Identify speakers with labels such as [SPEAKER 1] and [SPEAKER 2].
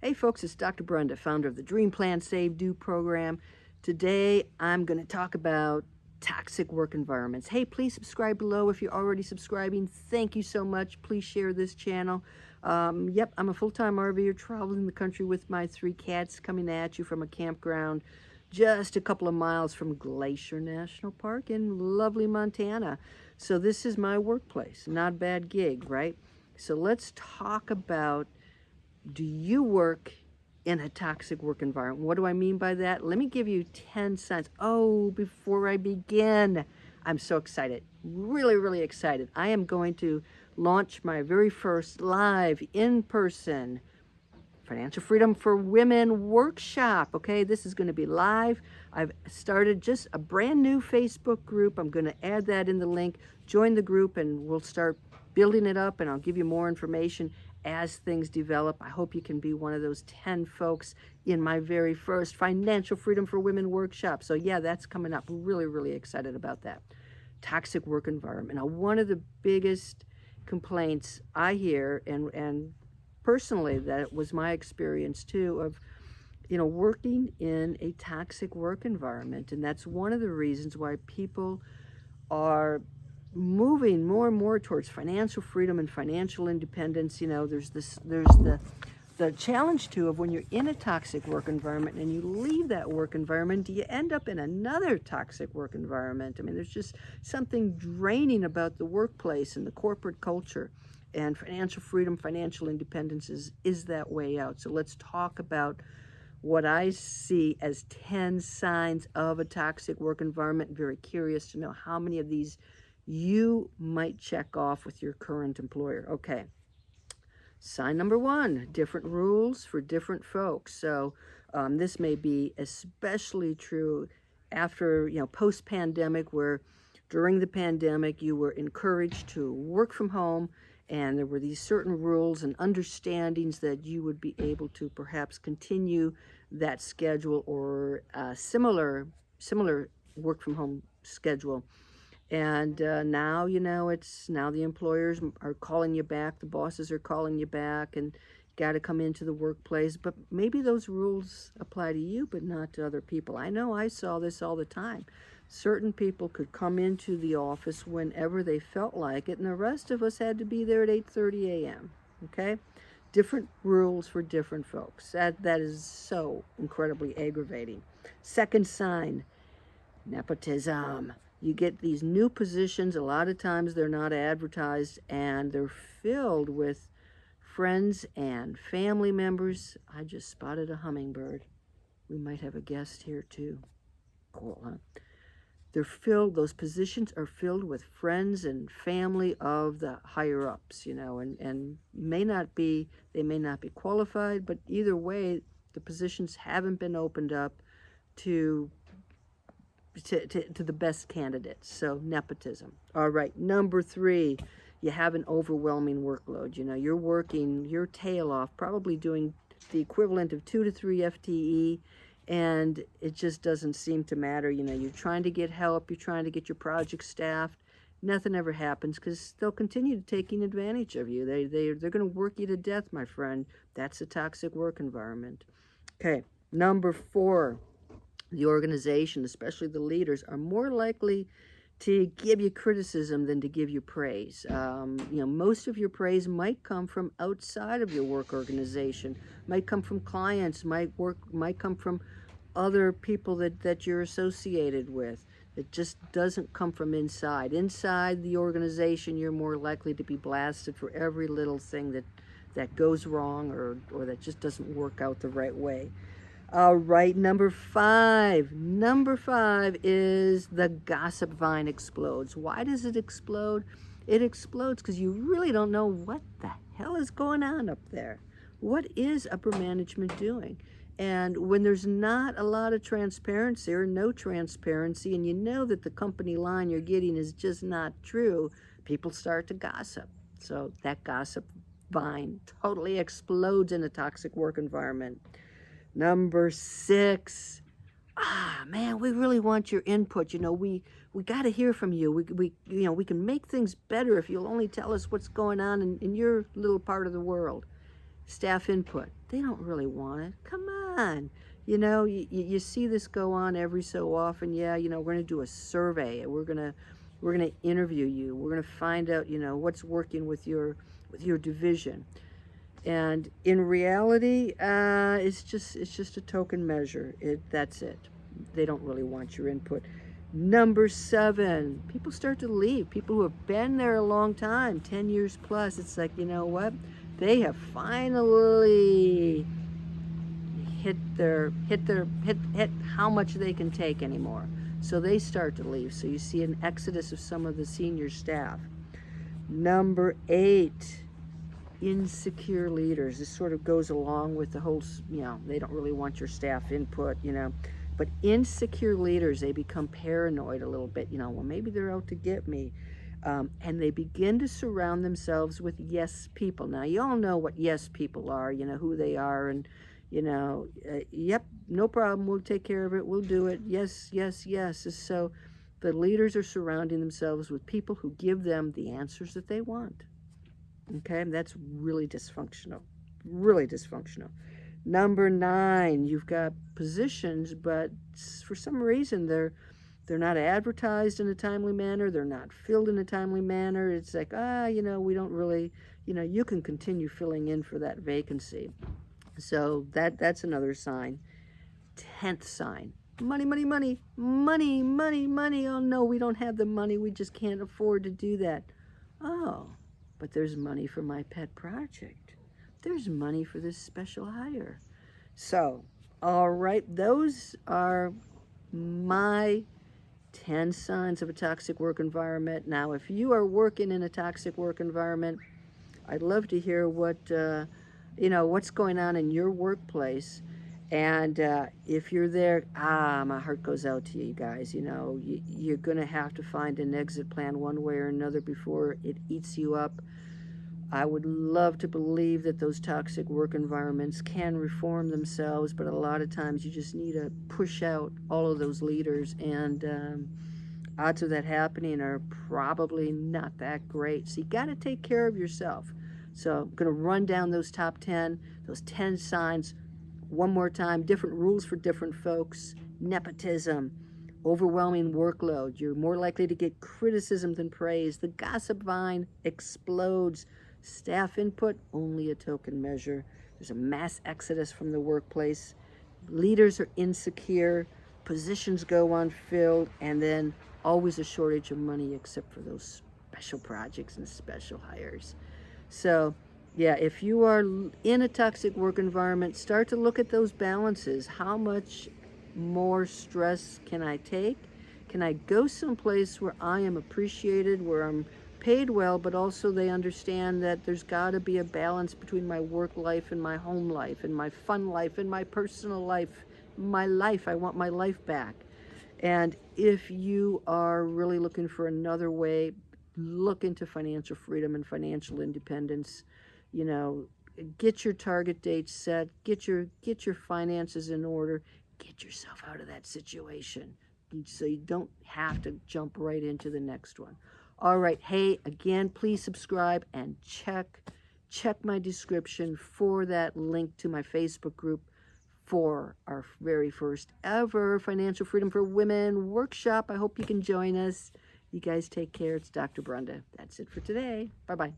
[SPEAKER 1] Hey folks, it's Dr. Brenda, founder of the Dream Plan Save Do program. Today I'm going to talk about toxic work environments. Hey, please subscribe below if you're already subscribing. Thank you so much. Please share this channel. Yep, I'm a full-time RVer traveling the country with my 3 cats, coming at you from a campground just a couple of miles from Glacier National Park in lovely Montana. So this is my workplace. Not a bad gig, right? So let's talk about, do you work in a toxic work environment? What do I mean by that? Let me give you 10 cents. Oh, before I begin, I'm so excited, really excited. I am going to launch my very first live in-person Financial Freedom for Women workshop. Okay, this is going to be live. I've started just a brand new Facebook group. I'm going to add that in the link. Join the group and we'll start building it up, and I'll give you more information as things develop. I hope you can be one of those 10 folks in my very first Financial Freedom for Women workshop. So yeah, that's coming up. Really excited about that. Toxic work environment. Now, one of the biggest complaints I hear, and personally that was my experience too, of working in a toxic work environment. And that's one of the reasons why people are moving more and more towards financial freedom and financial independence. There's the challenge too of when you're in a toxic work environment and you leave that work environment, do you end up in another toxic work environment? I mean, there's just something draining about the workplace and the corporate culture. And financial freedom, financial independence is that way out. So let's talk about what I see as 10 signs of a toxic work environment. Very curious to know how many of these you might check off with your current employer. Okay. Sign number 1, different rules for different folks. So this may be especially true after, post-pandemic, where during the pandemic you were encouraged to work from home, and there were these certain rules and understandings that you would be able to perhaps continue that schedule or similar work from home schedule. And now, now the employers are calling you back, the bosses are calling you back, and got to come into the workplace. But maybe those rules apply to you, but not to other people. I know I saw this all the time. Certain people could come into the office whenever they felt like it, and the rest of us had to be there at 8:30 a.m., okay? Different rules for different folks. That is so incredibly aggravating. Second sign, nepotism. You get these new positions, a lot of times they're not advertised, and they're filled with friends and family members. I just spotted a hummingbird. We might have a guest here too. Cool, huh? Those positions are filled with friends and family of the higher ups, and they may not be qualified, but either way, the positions haven't been opened up to the best candidates. So nepotism. All right, number 3, you have an overwhelming workload. You're working your tail off, probably doing the equivalent of 2 to 3 FTE, and it just doesn't seem to matter. You're trying to get help, you're trying to get your project staffed. Nothing ever happens because they'll continue taking advantage of you. They're going to work you to death, my friend. That's a toxic work environment. Okay, number 4. The organization, especially the leaders, are more likely to give you criticism than to give you praise. Most of your praise might come from outside of your work organization, might come from clients, might come from other people that you're associated with. It just doesn't come from inside. Inside the organization, you're more likely to be blasted for every little thing that goes wrong or that just doesn't work out the right way. All right, number 5. Number 5 is the gossip vine explodes. Why does it explode? It explodes because you really don't know what the hell is going on up there. What is upper management doing? And when there's not a lot of transparency or no transparency, and you know that the company line you're getting is just not true, people start to gossip. So that gossip vine totally explodes in a toxic work environment. Number 6, man, we really want your input. We got to hear from you. We can make things better if you'll only tell us what's going on in your little part of the world. Staff input. They don't really want it. Come on. You see this go on every so often. Yeah, we're going to do a survey. We're going to interview you. We're going to find out, what's working with your division. And in reality, it's just a token measure. That's it. They don't really want your input. Number 7, people start to leave. People who have been there a long time, 10 years plus. It's like, you know what? They have finally hit how much they can take anymore. So they start to leave. So you see an exodus of some of the senior staff. Number 8, insecure leaders. This sort of goes along with the whole, they don't really want your staff input, but insecure leaders, they become paranoid a little bit, well, maybe they're out to get me. And they begin to surround themselves with yes people. Now, you all know what yes people are, who they are, and, yep, no problem, we'll take care of it, we'll do it, yes, yes, yes. So the leaders are surrounding themselves with people who give them the answers that they want. Okay, that's really dysfunctional, really dysfunctional. Number 9, you've got positions, but for some reason they're not advertised in a timely manner. They're not filled in a timely manner. It's like, we don't really, you can continue filling in for that vacancy. So that's another sign. 10th sign. Money, money, money, money, money, money. Oh no, we don't have the money. We just can't afford to do that. Oh, but there's money for my pet project. There's money for this special hire. So, all right, those are my 10 signs of a toxic work environment. Now, if you are working in a toxic work environment, I'd love to hear what's going on in your workplace. And if you're there, my heart goes out to you guys. You're going to have to find an exit plan one way or another before it eats you up. I would love to believe that those toxic work environments can reform themselves, but a lot of times you just need to push out all of those leaders, and odds of that happening are probably not that great. So you got to take care of yourself. So I'm going to run down those top 10, those 10 signs one more time. Different rules for different folks. Nepotism, overwhelming workload. You're more likely to get criticism than praise. The gossip vine explodes. Staff input, only a token measure. There's a mass exodus from the workplace. Leaders are insecure. Positions go unfilled. And then always a shortage of money except for those special projects and special hires. So, yeah, if you are in a toxic work environment, start to look at those balances. How much more stress can I take? Can I go someplace where I am appreciated, where I'm paid well, but also they understand that there's got to be a balance between my work life and my home life and my fun life and my personal life, my life. I want my life back. And if you are really looking for another way, look into financial freedom and financial independence. Get your target date set, get your finances in order, get yourself out of that situation so you don't have to jump right into the next one. All right, hey, again, please subscribe and check my description for that link to my Facebook group for our very first ever Financial Freedom for Women workshop. I hope you can join us. You guys take care. It's Dr. Brenda. That's it for today. Bye-bye.